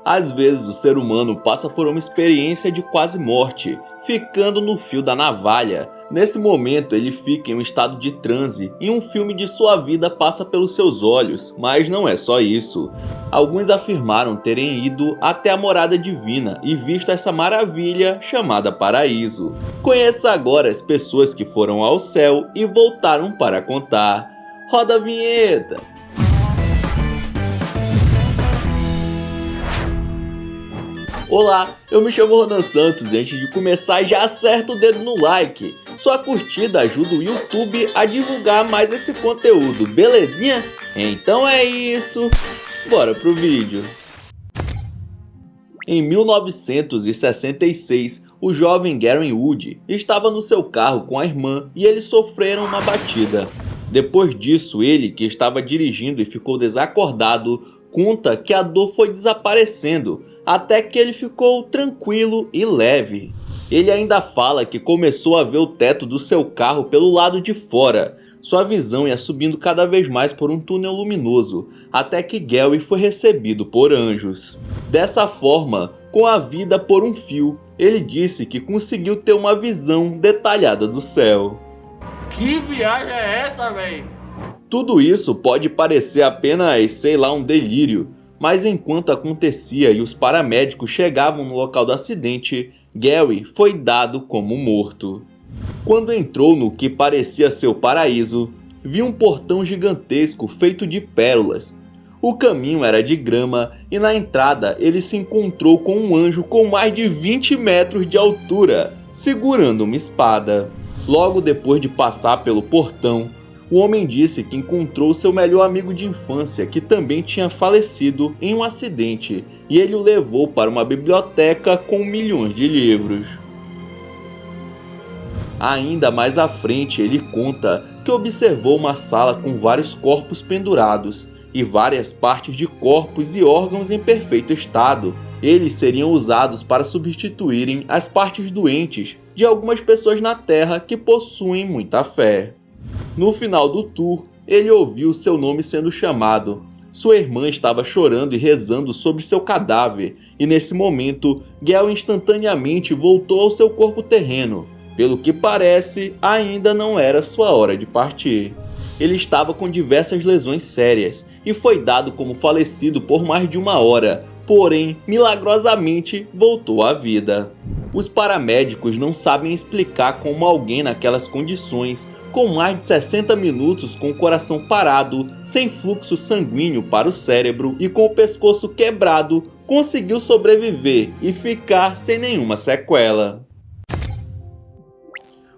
Às vezes o ser humano passa por uma experiência de quase morte, ficando no fio da navalha. Nesse momento ele fica em um estado de transe e um filme de sua vida passa pelos seus olhos, mas não é só isso. Alguns afirmaram terem ido até a morada divina e visto essa maravilha chamada paraíso. Conheça agora as pessoas que foram ao céu e voltaram para contar. Roda a vinheta! Olá, eu me chamo Ronan Santos e antes de começar já acerta o dedo no like. Sua curtida ajuda o YouTube a divulgar mais esse conteúdo, belezinha? Então é isso, bora pro vídeo. Em 1966, o jovem Gary Wood estava no seu carro com a irmã e eles sofreram uma batida. Depois disso, ele, que estava dirigindo e ficou desacordado, conta que a dor foi desaparecendo, até que ele ficou tranquilo e leve. Ele ainda fala que começou a ver o teto do seu carro pelo lado de fora. Sua visão ia subindo cada vez mais por um túnel luminoso, até que Gary foi recebido por anjos. Dessa forma, com a vida por um fio, ele disse que conseguiu ter uma visão detalhada do céu. Que viagem é essa, véi? Tudo isso pode parecer apenas, sei lá, um delírio, mas enquanto acontecia e os paramédicos chegavam no local do acidente, Gary foi dado como morto. Quando entrou no que parecia ser o paraíso, viu um portão gigantesco feito de pérolas. O caminho era de grama e na entrada ele se encontrou com um anjo com mais de 20 metros de altura, segurando uma espada. Logo depois de passar pelo portão, o homem disse que encontrou seu melhor amigo de infância, que também tinha falecido em um acidente, e ele o levou para uma biblioteca com milhões de livros. Ainda mais à frente, ele conta que observou uma sala com vários corpos pendurados e várias partes de corpos e órgãos em perfeito estado. Eles seriam usados para substituírem as partes doentes de algumas pessoas na Terra que possuem muita fé. No final do tour, ele ouviu seu nome sendo chamado. Sua irmã estava chorando e rezando sobre seu cadáver, e nesse momento, Gary instantaneamente voltou ao seu corpo terreno. Pelo que parece, ainda não era sua hora de partir. Ele estava com diversas lesões sérias e foi dado como falecido por mais de uma hora, porém, milagrosamente, voltou à vida. Os paramédicos não sabem explicar como alguém naquelas condições, com mais de 60 minutos com o coração parado, sem fluxo sanguíneo para o cérebro e com o pescoço quebrado, conseguiu sobreviver e ficar sem nenhuma sequela.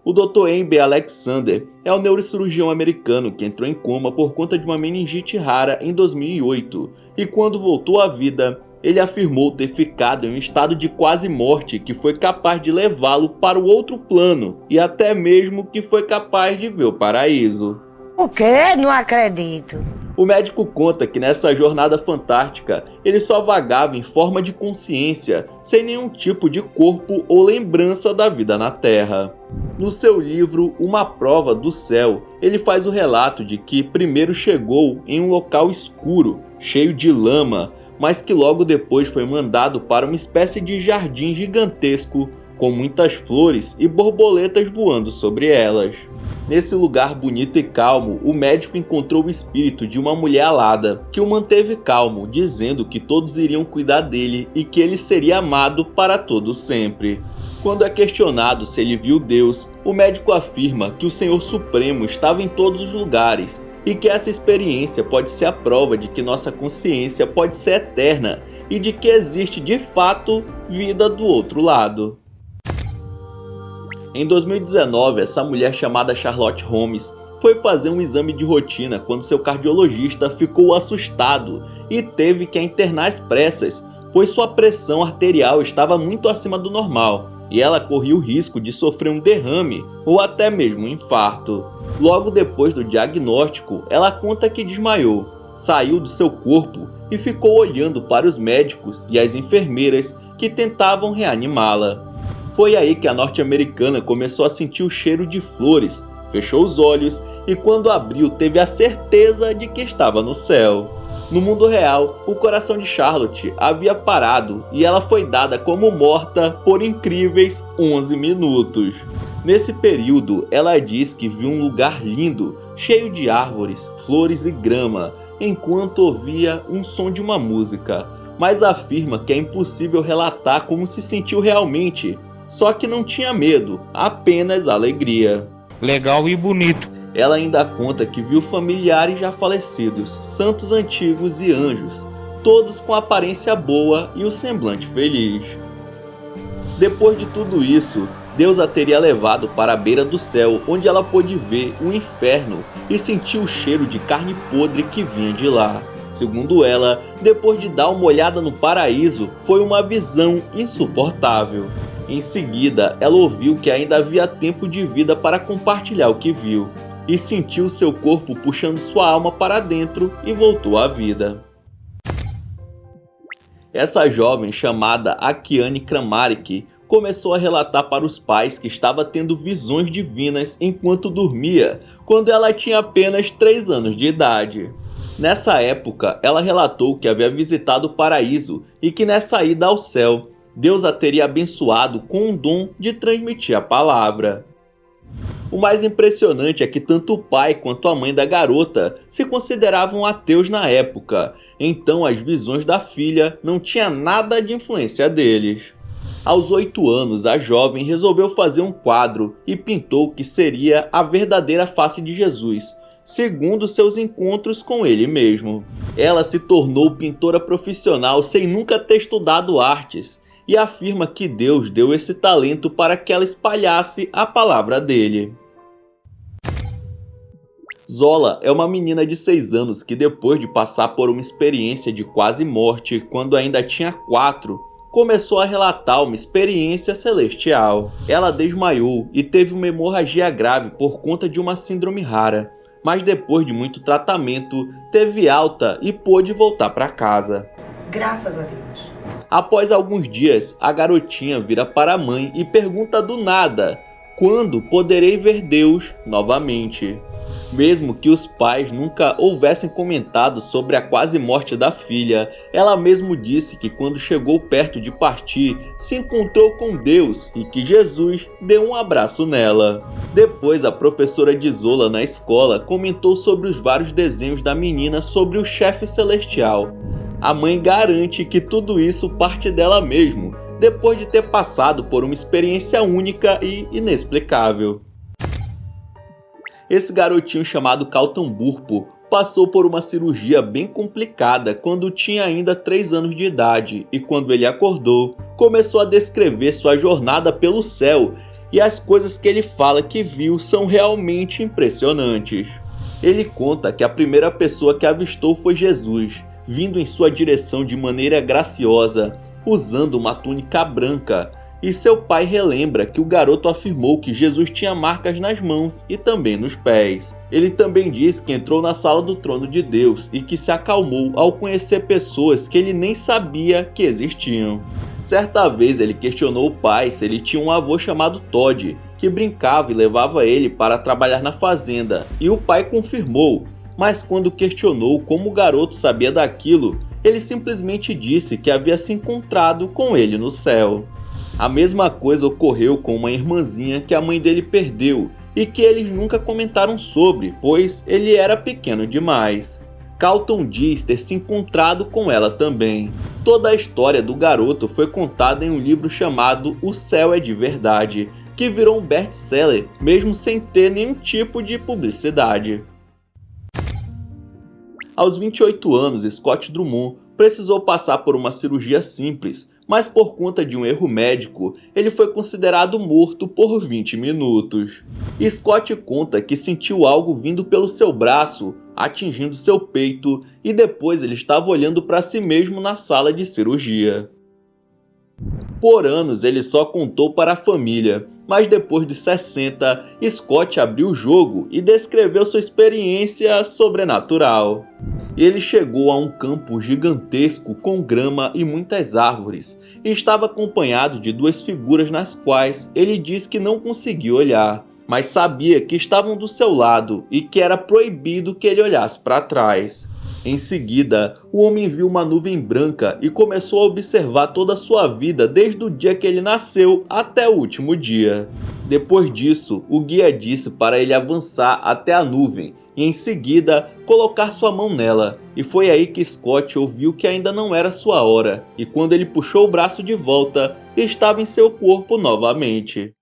O Dr. Amber Alexander é um neurocirurgião americano que entrou em coma por conta de uma meningite rara em 2008 e quando voltou à vida, ele afirmou ter ficado em um estado de quase morte que foi capaz de levá-lo para o outro plano e até mesmo que foi capaz de ver o paraíso. O quê? Não acredito. O médico conta que nessa jornada fantástica ele só vagava em forma de consciência, sem nenhum tipo de corpo ou lembrança da vida na Terra. No seu livro Uma Prova do Céu, ele faz o relato de que primeiro chegou em um local escuro, cheio de lama, mas que logo depois foi mandado para uma espécie de jardim gigantesco, com muitas flores e borboletas voando sobre elas. Nesse lugar bonito e calmo, o médico encontrou o espírito de uma mulher alada, que o manteve calmo, dizendo que todos iriam cuidar dele e que ele seria amado para todo sempre. Quando é questionado se ele viu Deus, o médico afirma que o Senhor Supremo estava em todos os lugares e que essa experiência pode ser a prova de que nossa consciência pode ser eterna e de que existe de fato vida do outro lado. Em 2019, essa mulher chamada Charlotte Holmes foi fazer um exame de rotina quando seu cardiologista ficou assustado e teve que a internar às pressas, pois sua pressão arterial estava muito acima do normal e ela corria o risco de sofrer um derrame ou até mesmo um infarto. Logo depois do diagnóstico, ela conta que desmaiou, saiu do seu corpo e ficou olhando para os médicos e as enfermeiras que tentavam reanimá-la. Foi aí que a norte-americana começou a sentir o cheiro de flores, fechou os olhos e quando abriu teve a certeza de que estava no céu. No mundo real, o coração de Charlotte havia parado e ela foi dada como morta por incríveis 11 minutos. Nesse período, ela diz que viu um lugar lindo, cheio de árvores, flores e grama, enquanto ouvia um som de uma música, mas afirma que é impossível relatar como se sentiu realmente, só que não tinha medo, apenas alegria. Legal e bonito. Ela ainda conta que viu familiares já falecidos, santos antigos e anjos, todos com aparência boa e o semblante feliz. Depois de tudo isso, Deus a teria levado para a beira do céu, onde ela pôde ver o inferno e sentir o cheiro de carne podre que vinha de lá. Segundo ela, depois de dar uma olhada no paraíso, foi uma visão insuportável. Em seguida, ela ouviu que ainda havia tempo de vida para compartilhar o que viu, e sentiu seu corpo puxando sua alma para dentro e voltou à vida. Essa jovem, chamada Akiane Kramaric, começou a relatar para os pais que estava tendo visões divinas enquanto dormia, quando ela tinha apenas 3 anos de idade. Nessa época, ela relatou que havia visitado o paraíso e que nessa ida ao céu, Deus a teria abençoado com um dom de transmitir a palavra. O mais impressionante é que tanto o pai quanto a mãe da garota se consideravam ateus na época, então as visões da filha não tinham nada de influência deles. Aos 8 anos, a jovem resolveu fazer um quadro e pintou o que seria a verdadeira face de Jesus, segundo seus encontros com ele mesmo. Ela se tornou pintora profissional sem nunca ter estudado artes, e afirma que Deus deu esse talento para que ela espalhasse a palavra dele. Zola é uma menina de 6 anos que, depois de passar por uma experiência de quase morte quando ainda tinha 4, começou a relatar uma experiência celestial. Ela desmaiou e teve uma hemorragia grave por conta de uma síndrome rara, mas depois de muito tratamento, teve alta e pôde voltar para casa. Graças a Deus. Após alguns dias, a garotinha vira para a mãe e pergunta do nada: quando poderei ver Deus novamente? Mesmo que os pais nunca houvessem comentado sobre a quase morte da filha, ela mesmo disse que quando chegou perto de partir, se encontrou com Deus e que Jesus deu um abraço nela. Depois, a professora de Zola na escola comentou sobre os vários desenhos da menina sobre o chefe celestial. A mãe garante que tudo isso parte dela mesmo, depois de ter passado por uma experiência única e inexplicável. Esse garotinho chamado Carlton Burpo passou por uma cirurgia bem complicada quando tinha ainda 3 anos de idade e quando ele acordou, começou a descrever sua jornada pelo céu e as coisas que ele fala que viu são realmente impressionantes. Ele conta que a primeira pessoa que avistou foi Jesus, vindo em sua direção de maneira graciosa, usando uma túnica branca, e seu pai relembra que o garoto afirmou que Jesus tinha marcas nas mãos e também nos pés. Ele também diz que entrou na sala do trono de Deus e que se acalmou ao conhecer pessoas que ele nem sabia que existiam. Certa vez ele questionou o pai se ele tinha um avô chamado Todd, que brincava e levava ele para trabalhar na fazenda, e o pai confirmou. Mas quando questionou como o garoto sabia daquilo, ele simplesmente disse que havia se encontrado com ele no céu. A mesma coisa ocorreu com uma irmãzinha que a mãe dele perdeu e que eles nunca comentaram sobre, pois ele era pequeno demais. Carlton diz ter se encontrado com ela também. Toda a história do garoto foi contada em um livro chamado O Céu é de Verdade, que virou um best-seller mesmo sem ter nenhum tipo de publicidade. Aos 28 anos, Scott Drummond precisou passar por uma cirurgia simples, mas por conta de um erro médico, ele foi considerado morto por 20 minutos. Scott conta que sentiu algo vindo pelo seu braço, atingindo seu peito, e depois ele estava olhando para si mesmo na sala de cirurgia. Por anos ele só contou para a família, mas depois de 60, Scott abriu o jogo e descreveu sua experiência sobrenatural. Ele chegou a um campo gigantesco com grama e muitas árvores, e estava acompanhado de 2 figuras nas quais ele diz que não conseguiu olhar, mas sabia que estavam do seu lado e que era proibido que ele olhasse para trás. Em seguida, o homem viu uma nuvem branca e começou a observar toda a sua vida desde o dia que ele nasceu até o último dia. Depois disso, o guia disse para ele avançar até a nuvem e em seguida colocar sua mão nela, e foi aí que Scott ouviu que ainda não era sua hora, e quando ele puxou o braço de volta, estava em seu corpo novamente.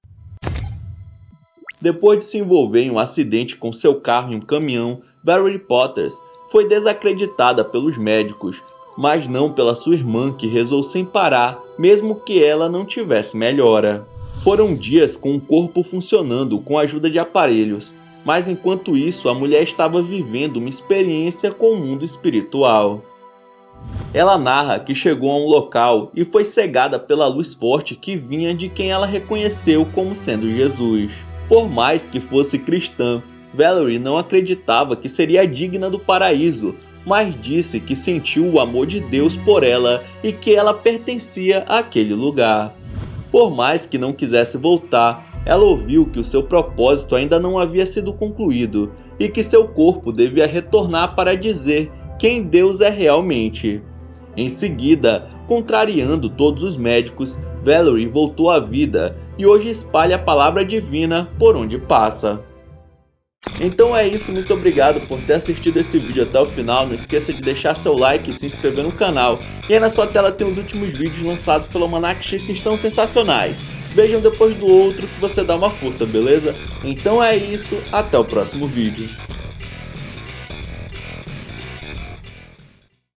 Depois de se envolver em um acidente com seu carro em um caminhão, Valerie Potters foi desacreditada pelos médicos, mas não pela sua irmã que rezou sem parar, mesmo que ela não tivesse melhora. Foram dias com o corpo funcionando com a ajuda de aparelhos, mas enquanto isso a mulher estava vivendo uma experiência com o mundo espiritual. Ela narra que chegou a um local e foi cegada pela luz forte que vinha de quem ela reconheceu como sendo Jesus. Por mais que fosse cristã, Valerie não acreditava que seria digna do paraíso, mas disse que sentiu o amor de Deus por ela e que ela pertencia àquele lugar. Por mais que não quisesse voltar, ela ouviu que o seu propósito ainda não havia sido concluído e que seu corpo devia retornar para dizer quem Deus é realmente. Em seguida, contrariando todos os médicos, Valerie voltou à vida e hoje espalha a palavra divina por onde passa. Então é isso, muito obrigado por ter assistido esse vídeo até o final, não esqueça de deixar seu like e se inscrever no canal. E aí na sua tela tem os últimos vídeos lançados pelo Almanac X que estão sensacionais. Vejam depois do outro que você dá uma força, beleza? Então é isso, até o próximo vídeo.